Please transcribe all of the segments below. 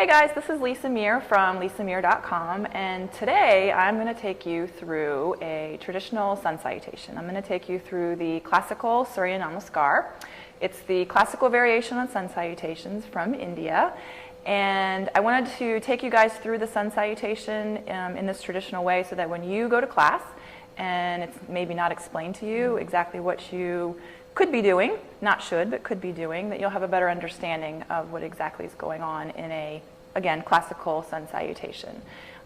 Hey guys, this is Lisa Meer from lisameer.com, and today I'm going to take you through a traditional sun salutation. I'm going to take you through the classical Surya Namaskar. It's the classical variation on sun salutations from India, and I wanted to take you guys through the sun salutation in this traditional way so that when you go to class and it's maybe not explained to you exactly what you could be doing, not should, but could be doing, that you'll have a better understanding of what exactly is going on in a, again, classical sun salutation.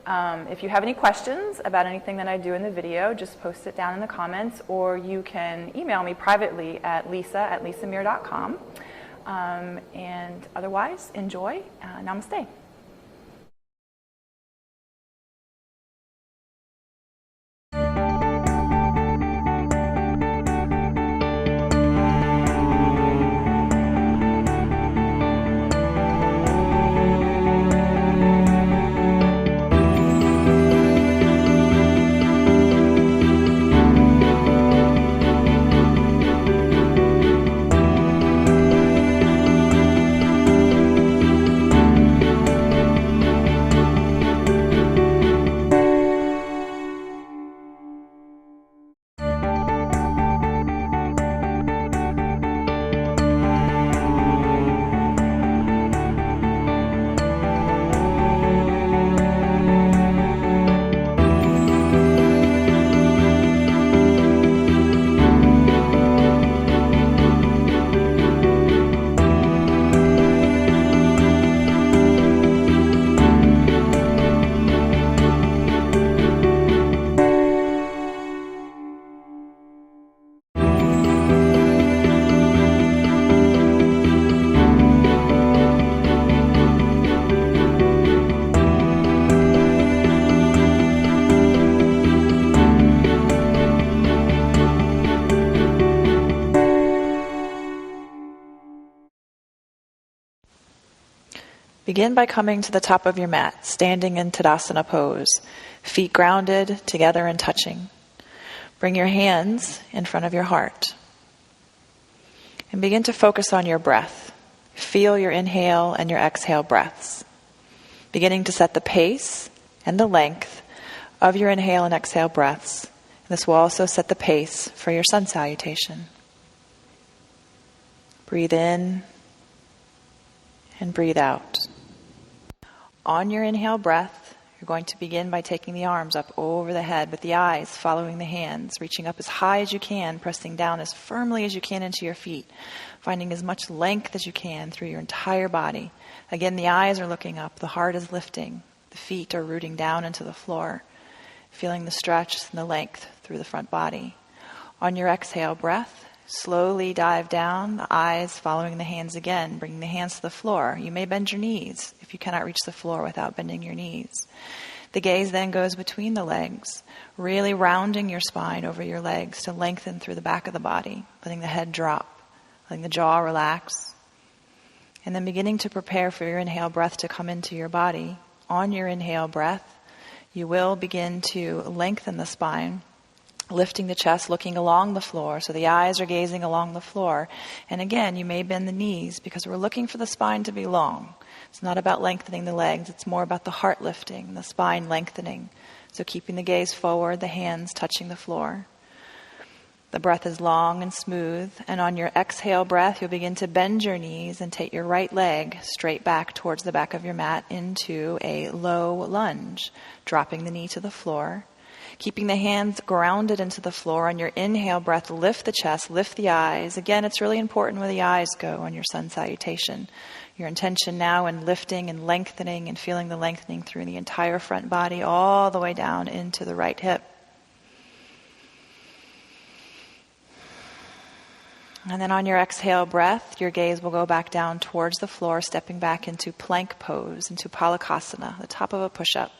If you have any questions about anything that I do in the video, just post it down in the comments, or you can email me privately at lisa@lisameer.com. And otherwise, enjoy. Namaste. Begin by coming to the top of your mat, standing in Tadasana pose, feet grounded, together and touching. Bring your hands in front of your heart. And begin to focus on your breath. Feel your inhale and your exhale breaths. Beginning to set the pace and the length of your inhale and exhale breaths. This will also set the pace for your sun salutation. Breathe in and breathe out. On your inhale breath, you're going to begin by taking the arms up over the head with the eyes following the hands, reaching up as high as you can, pressing down as firmly as you can into your feet, finding as much length as you can through your entire body. Again, the eyes are looking up, the heart is lifting, the feet are rooting down into the floor, feeling the stretch and the length through the front body. On your exhale breath, slowly dive down, the eyes following the hands again, bringing the hands to the floor. You may bend your knees if you cannot reach the floor without bending your knees. The gaze then goes between the legs, really rounding your spine over your legs to lengthen through the back of the body, letting the head drop, letting the jaw relax. And then beginning to prepare for your inhale breath to come into your body. On your inhale breath, you will begin to lengthen the spine, lifting the chest, looking along the floor, so the eyes are gazing along the floor. And again, you may bend the knees because we're looking for the spine to be long. It's not about lengthening the legs, it's more about the heart lifting, the spine lengthening. So keeping the gaze forward, the hands touching the floor. The breath is long and smooth, and on your exhale breath, you'll begin to bend your knees and take your right leg straight back towards the back of your mat into a low lunge, dropping the knee to the floor. Keeping the hands grounded into the floor. On your inhale breath, lift the chest, lift the eyes. Again, it's really important where the eyes go on your sun salutation. Your intention now in lifting and lengthening and feeling the lengthening through the entire front body all the way down into the right hip. And then on your exhale breath, your gaze will go back down towards the floor, stepping back into plank pose, into Palkhivala, the top of a push-up.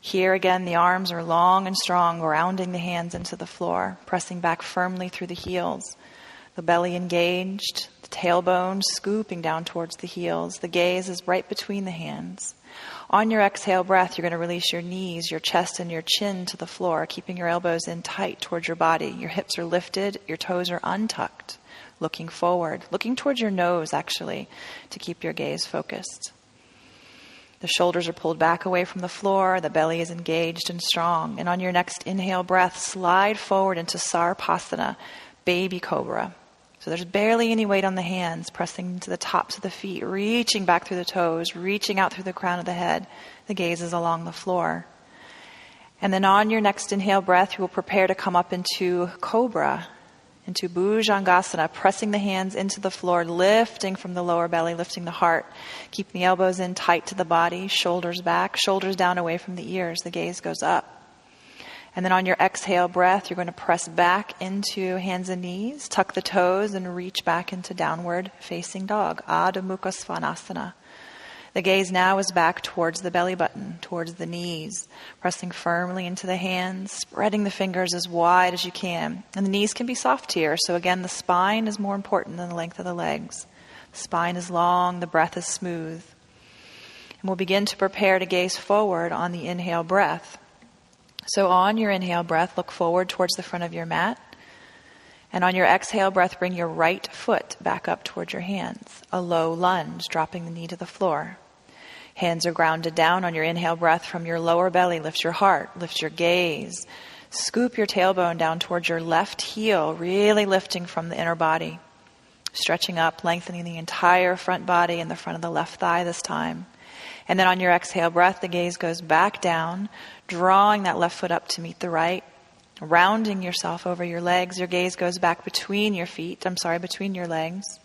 Here again, the arms are long and strong, grounding the hands into the floor, pressing back firmly through the heels. The belly engaged, the tailbone scooping down towards the heels. The gaze is right between the hands. On your exhale breath, you're going to release your knees, your chest, and your chin to the floor, keeping your elbows in tight towards your body. Your hips are lifted, your toes are untucked, looking forward, looking towards your nose, actually, to keep your gaze focused. The shoulders are pulled back away from the floor. The belly is engaged and strong. And on your next inhale breath, slide forward into Sarpasana, baby cobra. So there's barely any weight on the hands, pressing into the tops of the feet, reaching back through the toes, reaching out through the crown of the head. The gaze is along the floor. And then on your next inhale breath, you will prepare to come up into cobra, into Bhujangasana, pressing the hands into the floor, lifting from the lower belly, lifting the heart, keeping the elbows in tight to the body, shoulders back, shoulders down away from the ears. The gaze goes up. And then on your exhale breath, you're going to press back into hands and knees, tuck the toes, and reach back into downward facing dog, Adho Mukha Svanasana. The gaze now is back towards the belly button, towards the knees, pressing firmly into the hands, spreading the fingers as wide as you can. And the knees can be soft here, so again, the spine is more important than the length of the legs. The spine is long, the breath is smooth. And we'll begin to prepare to gaze forward on the inhale breath. So on your inhale breath, look forward towards the front of your mat. And on your exhale breath, bring your right foot back up towards your hands. A low lunge, dropping the knee to the floor. Hands are grounded down on your inhale breath from your lower belly. Lift your heart, lift your gaze. Scoop your tailbone down towards your left heel, really lifting from the inner body. Stretching up, lengthening the entire front body and the front of the left thigh this time. And then on your exhale breath, the gaze goes back down, drawing that left foot up to meet the right. Rounding yourself over your legs. Your gaze goes back between your legs.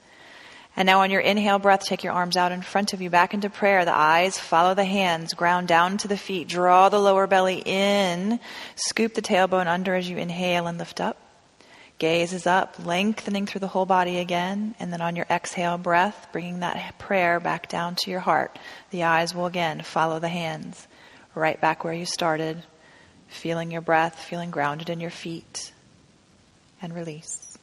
And now on your inhale breath, take your arms out in front of you, back into prayer. The eyes follow the hands, ground down to the feet. Draw the lower belly in. Scoop the tailbone under as you inhale and lift up. Gaze is up, lengthening through the whole body again. And then on your exhale breath, bringing that prayer back down to your heart. The eyes will again follow the hands, right back where you started. Feeling your breath, feeling grounded in your feet, and release.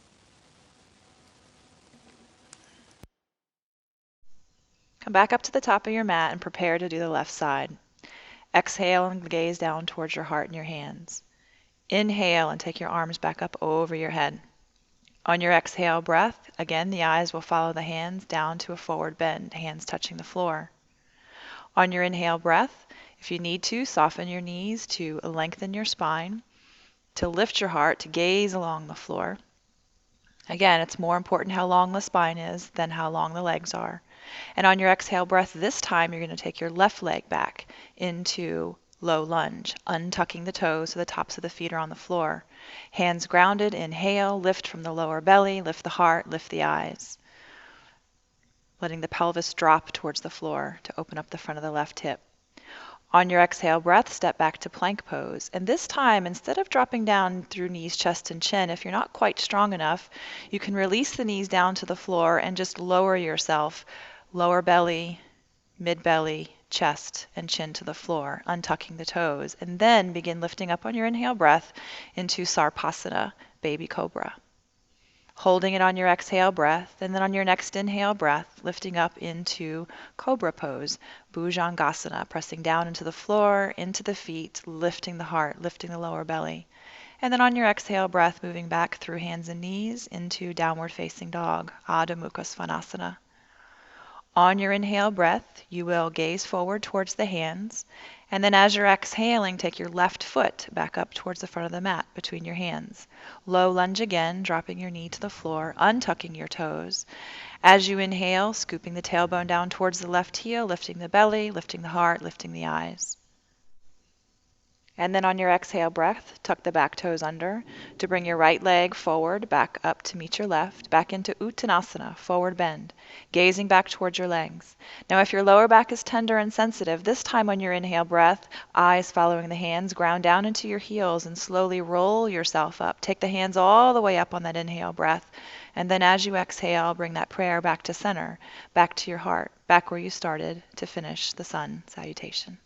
Come back up to the top of your mat and prepare to do the left side. Exhale and gaze down towards your heart and your hands. Inhale and take your arms back up over your head. On your exhale breath, again the eyes will follow the hands down to a forward bend, hands touching the floor. On your inhale breath, if you need to, soften your knees to lengthen your spine, to lift your heart, to gaze along the floor. Again, it's more important how long the spine is than how long the legs are. And on your exhale breath, this time you're going to take your left leg back into low lunge, untucking the toes so the tops of the feet are on the floor. Hands grounded, inhale, lift from the lower belly, lift the heart, lift the eyes. Letting the pelvis drop towards the floor to open up the front of the left hip. On your exhale breath, step back to plank pose. And this time, instead of dropping down through knees, chest, and chin, if you're not quite strong enough, you can release the knees down to the floor and just lower yourself, lower belly, mid-belly, chest, and chin to the floor, untucking the toes. And then begin lifting up on your inhale breath into Sarpasana, baby cobra. Holding it on your exhale breath, and then on your next inhale breath, lifting up into cobra pose, Bhujangasana, pressing down into the floor, into the feet, lifting the heart, lifting the lower belly. And then on your exhale breath, moving back through hands and knees into downward facing dog, Adho Mukha Svanasana. On your inhale breath, you will gaze forward towards the hands, and then as you're exhaling, take your left foot back up towards the front of the mat between your hands. Low lunge again, dropping your knee to the floor, untucking your toes. As you inhale, scooping the tailbone down towards the left heel, lifting the belly, lifting the heart, lifting the eyes. And then on your exhale breath, tuck the back toes under to bring your right leg forward, back up to meet your left, back into Uttanasana, forward bend, gazing back towards your legs. Now if your lower back is tender and sensitive, this time on your inhale breath, eyes following the hands, ground down into your heels and slowly roll yourself up. Take the hands all the way up on that inhale breath. And then as you exhale, bring that prayer back to center, back to your heart, back where you started to finish the sun salutation.